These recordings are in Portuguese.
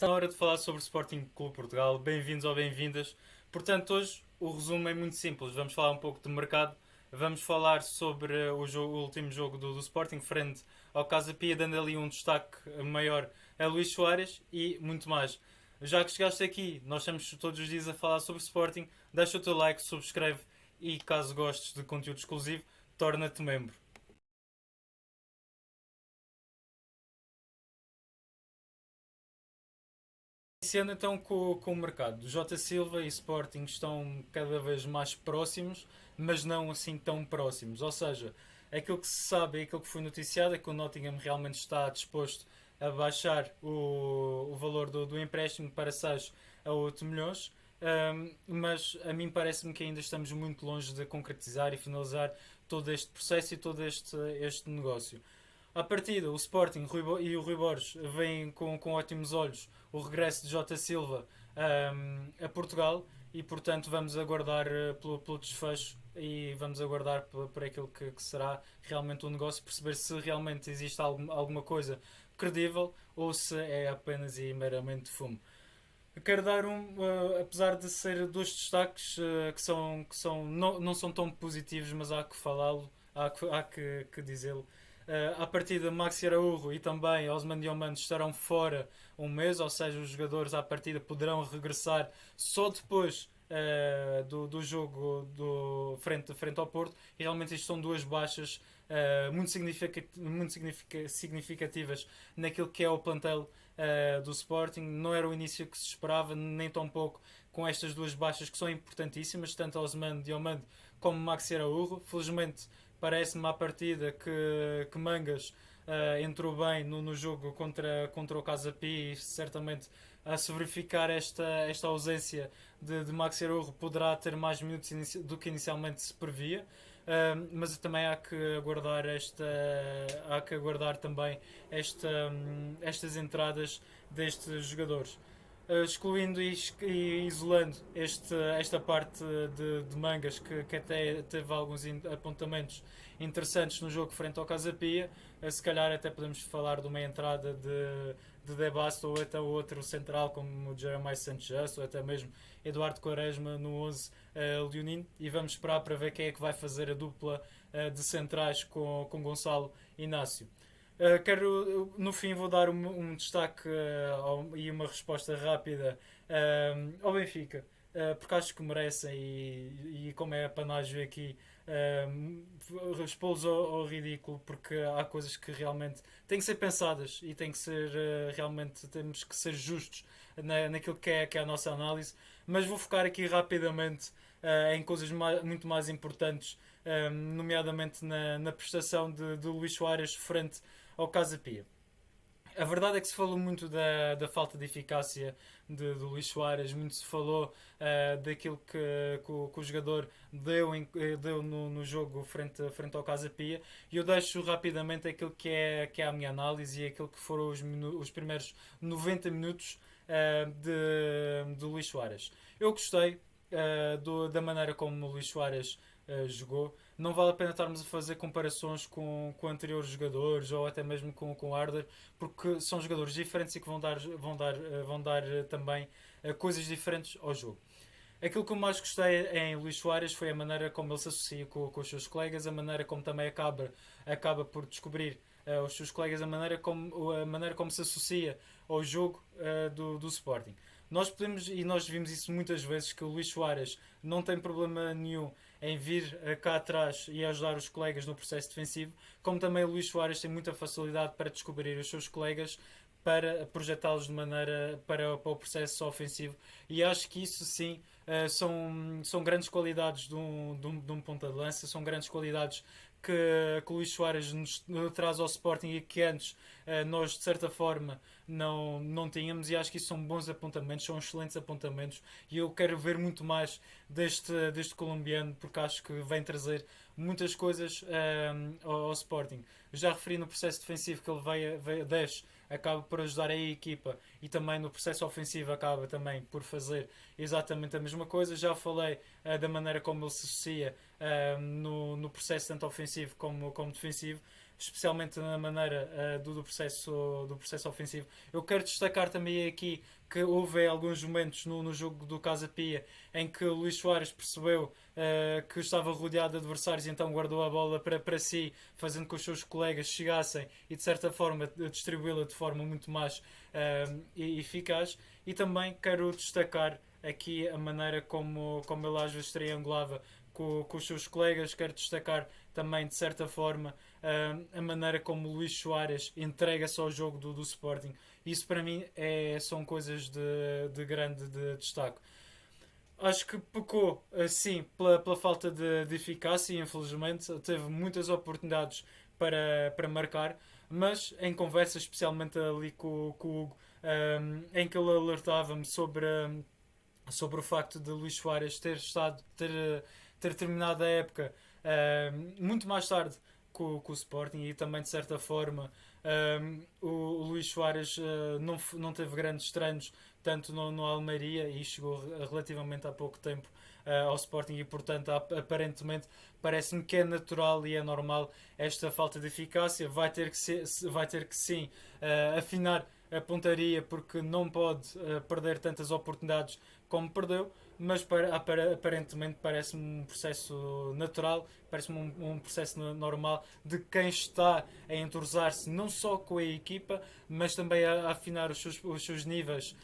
Está na hora de falar sobre o Sporting Clube Portugal. Bem-vindos ou bem-vindas. Portanto, hoje o resumo é muito simples. Vamos falar um pouco de mercado. Vamos falar sobre o último jogo do Sporting frente ao Casa Pia, dando ali um destaque maior a Luís Soares e muito mais. Já que chegaste aqui, nós estamos todos os dias a falar sobre Sporting. Deixa o teu like, subscreve e caso gostes de conteúdo exclusivo, torna-te membro. Iniciando então com o mercado. Jota Silva e Sporting estão cada vez mais próximos, mas não assim tão próximos. Ou seja, aquilo que se sabe e aquilo que foi noticiado é que o Nottingham realmente está disposto a baixar o valor do empréstimo para 6 a 8 milhões. Mas a mim parece-me que ainda estamos muito longe de concretizar e finalizar todo este processo e todo este negócio. À partida, o Sporting e o Rui Borges veem com ótimos olhos o regresso de Jota Silva a Portugal e, portanto, vamos aguardar pelo desfecho e vamos aguardar por aquilo que será realmente o negócio, perceber se realmente existe alguma coisa credível ou se é apenas e meramente fumo. Eu quero dar apesar de ser dois destaques que não são tão positivos, mas há que falá-lo, há que dizê-lo. À partida, Maxi Araújo e também Osman Diomande estarão fora um mês, ou seja, os jogadores à partida poderão regressar só depois do jogo frente ao Porto. E realmente isto são duas baixas muito significativas naquilo que é o plantel do Sporting. Não era o início que se esperava, nem tão pouco, com estas duas baixas que são importantíssimas, tanto Osman Diomande como Maxi Araújo. Felizmente, parece-me à partida que Mangas entrou bem no jogo contra o Casa Pia e certamente a se verificar esta ausência de Maxi Araújo poderá ter mais minutos do que inicialmente se previa. Mas também há que aguardar também estas entradas destes jogadores. Excluindo e isolando esta parte de Mangas que até teve alguns apontamentos interessantes no jogo frente ao Casa Pia. Se calhar até podemos falar de uma entrada de Debasto ou até outro central como o Jeremiah Sanchez ou até mesmo Eduardo Quaresma no 11 leonino, e vamos esperar para ver quem é que vai fazer a dupla de centrais com Gonçalo Inácio. No fim, vou dar destaque e uma resposta rápida ao Benfica, porque acho que merecem e como é a panágio aqui, expô-los ao ridículo, porque há coisas que realmente têm que ser pensadas e têm que ser realmente temos que ser justos naquilo que é a nossa análise, mas vou focar aqui rapidamente em coisas muito mais importantes, nomeadamente na prestação de Luís Soares frente ao Casa Pia. A verdade é que se falou muito da falta de eficácia de Luís Soares, muito se falou daquilo que o jogador deu no jogo frente ao Casa Pia, e eu deixo rapidamente aquilo que é a minha análise e aquilo que foram os primeiros 90 minutos de Luís Soares. Eu gostei da maneira como o Luís Soares jogou. Não vale a pena estarmos a fazer comparações com anteriores jogadores ou até mesmo com o Arder, porque são jogadores diferentes e que vão dar também coisas diferentes ao jogo. Aquilo que eu mais gostei em Luís Soares foi a maneira como ele se associa com os seus colegas, a maneira como também acaba por descobrir os seus colegas, a maneira como se associa ao jogo do Sporting. Nós vimos isso muitas vezes, que o Luís Soares não tem problema nenhum em vir cá atrás e ajudar os colegas no processo defensivo, como também o Luís Soares tem muita facilidade para descobrir os seus colegas, para projetá-los de maneira para o processo ofensivo, e acho que isso sim são grandes qualidades de um ponta de lança, são grandes qualidades que o Luís Soares nos traz ao Sporting e que antes nós de certa forma não tínhamos, e acho que isso são bons apontamentos, são excelentes apontamentos, e eu quero ver muito mais deste colombiano, porque acho que vem trazer muitas coisas ao Sporting. Já referi no processo defensivo que ele desce, acaba por ajudar a equipa, e também no processo ofensivo acaba também por fazer exatamente a mesma coisa. Já falei da maneira como ele se associa no processo tanto ofensivo como defensivo. especialmente na maneira do processo ofensivo. Eu quero destacar também aqui que houve alguns momentos no jogo do Casa Pia em que o Luís Soares percebeu que estava rodeado de adversários e então guardou a bola para si, fazendo com que os seus colegas chegassem e de certa forma distribuí-la de forma muito mais eficaz. E também quero destacar aqui a maneira como ele às vezes triangulava com os seus colegas. Quero destacar também, de certa forma, a maneira como o Luís Soares entrega-se ao jogo do Sporting. Isso para mim são coisas de grande destaque. Acho que pecou, sim, pela falta de eficácia, infelizmente. Teve muitas oportunidades para marcar, mas em conversas, especialmente ali com o Hugo, em que ele alertava-me sobre o facto de Luís Soares ter terminado a época muito mais tarde com o Sporting e também de certa forma o Luís Soares não teve grandes treinos tanto no Almeria e chegou relativamente há pouco tempo ao Sporting e portanto aparentemente parece-me que é natural e é normal esta falta de eficácia. Vai ter que sim afinar a pontaria porque não pode perder tantas oportunidades como perdeu, mas aparentemente parece-me um processo natural, parece-me um processo normal de quem está a entrosar-se não só com a equipa, mas também a afinar os seus níveis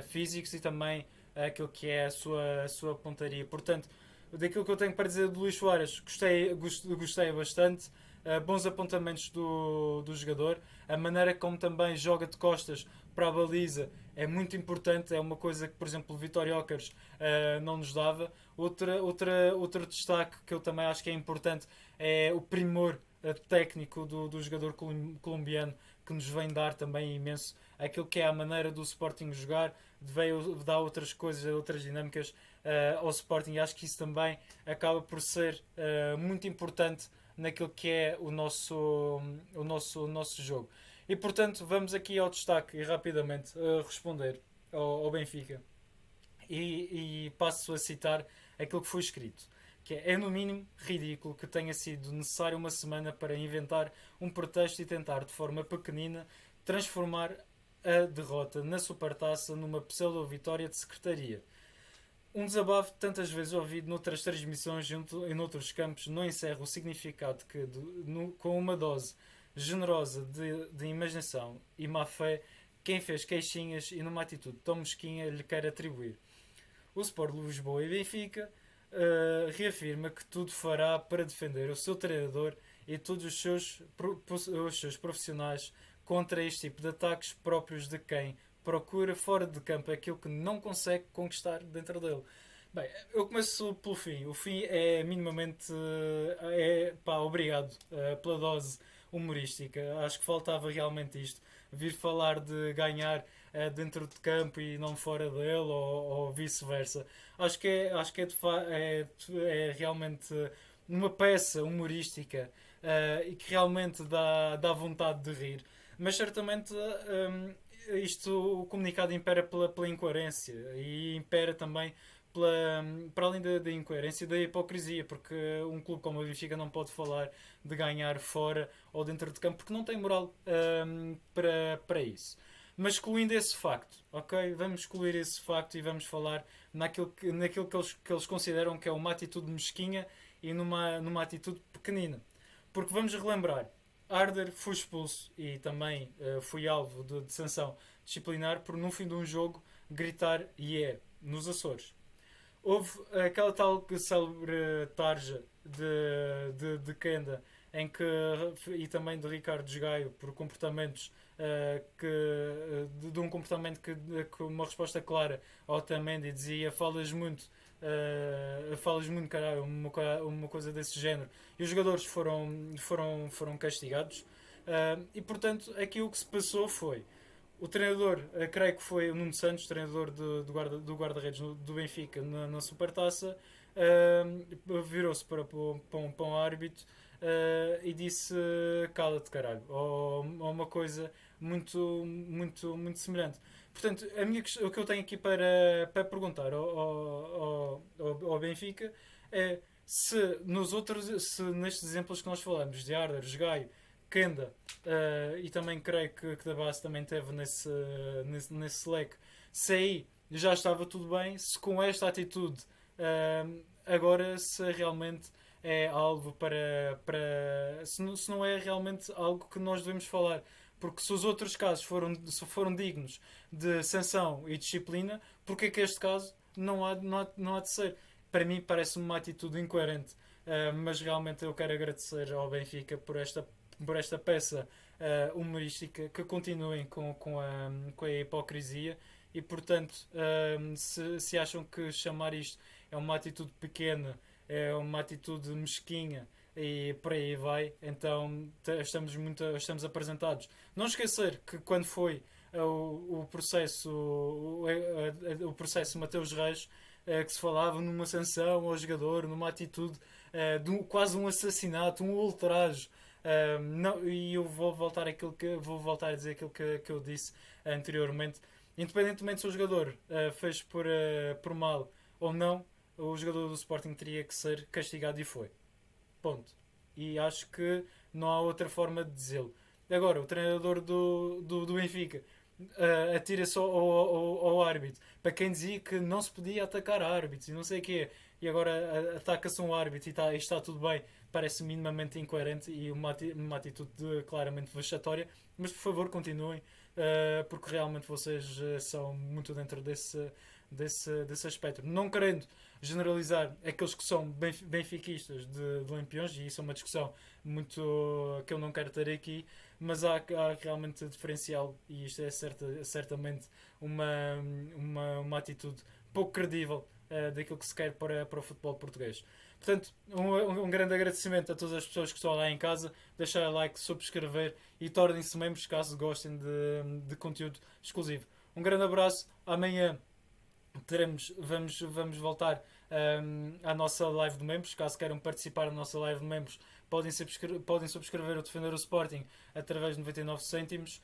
físicos e também aquilo que é a sua pontaria. Portanto, daquilo que eu tenho para dizer de Luís Soares, gostei bastante. Bons apontamentos do jogador, a maneira como também joga de costas para a baliza é muito importante, é uma coisa que, por exemplo, o Vitória Ocares não nos dava. Outro destaque que eu também acho que é importante é o primor técnico do jogador colombiano, que nos vem dar também imenso aquilo que é a maneira do Sporting jogar, veio dar outras coisas, outras dinâmicas ao Sporting, e acho que isso também acaba por ser muito importante naquilo que é o nosso jogo. E portanto, vamos aqui ao destaque e rapidamente responder ao Benfica. E passo a citar aquilo que foi escrito, que é no mínimo ridículo que tenha sido necessário uma semana para inventar um pretexto e tentar de forma pequenina transformar a derrota na Supertaça numa pseudo-vitória de secretaria. Um desabafo tantas vezes ouvido noutras transmissões e noutros campos não encerra o significado que, com uma dose generosa de imaginação e má fé, quem fez queixinhas e numa atitude tão mesquinha lhe quer atribuir. O Sport Lisboa e Benfica reafirma que tudo fará para defender o seu treinador e todos os seus profissionais contra este tipo de ataques próprios de quem procura fora de campo aquilo que não consegue conquistar dentro dele. Bem, eu começo pelo fim. O fim é minimamente. Obrigado pela dose humorística. Acho que faltava realmente isto. Vir falar de ganhar dentro de campo e não fora dele, ou vice-versa. Acho que é realmente uma peça humorística e que realmente dá vontade de rir. Mas certamente o comunicado impera pela incoerência e impera também para além da incoerência, da hipocrisia, porque um clube como o Benfica não pode falar de ganhar fora ou dentro de campo porque não tem moral para isso. Mas excluindo esse facto, ok? Vamos excluir esse facto e vamos falar naquilo que eles consideram que é uma atitude mesquinha e numa atitude pequenina. Porque vamos relembrar, Arder foi expulso e também foi alvo de sanção disciplinar por, no fim de um jogo, gritar "yeah" nos Açores. Houve aquela tal célebre tarja de Kenda e também de Ricardo Gaio por comportamentos de um comportamento que uma resposta clara ao Otamendi dizia falas muito caralho, uma coisa desse género, e os jogadores foram castigados. E portanto aqui o que se passou foi o treinador, creio que foi o Nuno Santos, treinador do guarda-redes do Benfica na Supertaça, virou-se para um árbitro e disse cala-te caralho, ou uma coisa muito, muito, muito semelhante. Portanto, o que eu tenho aqui para perguntar ao Benfica é se nestes exemplos que nós falamos de Arder, Gaio, Kenda, e também creio que da base também teve nesse leque. Se aí já estava tudo bem, se com esta atitude agora se realmente é algo se não é realmente algo que nós devemos falar. Porque se os outros casos foram dignos de sanção e disciplina, porque é que este caso não há de ser? Para mim parece-me uma atitude incoerente. Mas realmente eu quero agradecer ao Benfica por esta peça humorística, que continuem com a hipocrisia e, portanto, se acham que chamar isto é uma atitude pequena, é uma atitude mesquinha e por aí vai, então estamos apresentados. Não esquecer que quando foi o processo o processo Mateus Reis, que se falava numa sanção ao jogador, numa atitude de quase um assassinato, um ultraje. Não, e eu vou voltar a dizer aquilo que eu disse anteriormente. Independentemente se o jogador fez por mal ou não, o jogador do Sporting teria que ser castigado e foi. Ponto. E acho que não há outra forma de dizê-lo. Agora, o treinador do Benfica atira-se ao árbitro. Para quem dizia que não se podia atacar árbitros e não sei o quê, e agora ataca-se um árbitro e está tudo bem, parece minimamente incoerente e uma atitude claramente vexatória. Mas por favor, continuem, porque realmente vocês são muito dentro desse aspecto. Não querendo generalizar aqueles que são benfiquistas de Lampiões, e isso é uma discussão muito que eu não quero ter aqui, mas há realmente diferencial, e isto é certamente uma atitude pouco credível daquilo que se quer para o futebol português. Portanto, um grande agradecimento a todas as pessoas que estão lá em casa, deixar like, subscrever e tornem-se membros caso gostem de conteúdo exclusivo. Um grande abraço, amanhã vamos voltar à nossa live de membros. Caso queiram participar da nossa live de membros, podem subscrever o Defender o Sporting através de 99 cêntimos.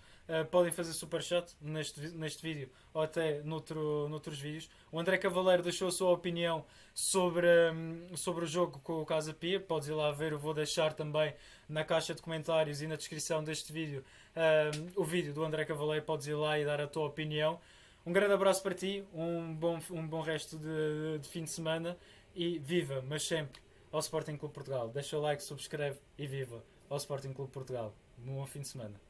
Podem fazer superchat neste vídeo ou até noutros vídeos. O André Cavaleiro deixou a sua opinião sobre o jogo com o Casa Pia. Podes ir lá ver, eu vou deixar também na caixa de comentários e na descrição deste vídeo o vídeo do André Cavaleiro. Podes ir lá e dar a tua opinião. Um grande abraço para ti, um bom resto de fim de semana e viva, mas sempre, ao Sporting Clube Portugal. Deixa o like, subscreve e viva ao Sporting Clube Portugal. Um bom fim de semana.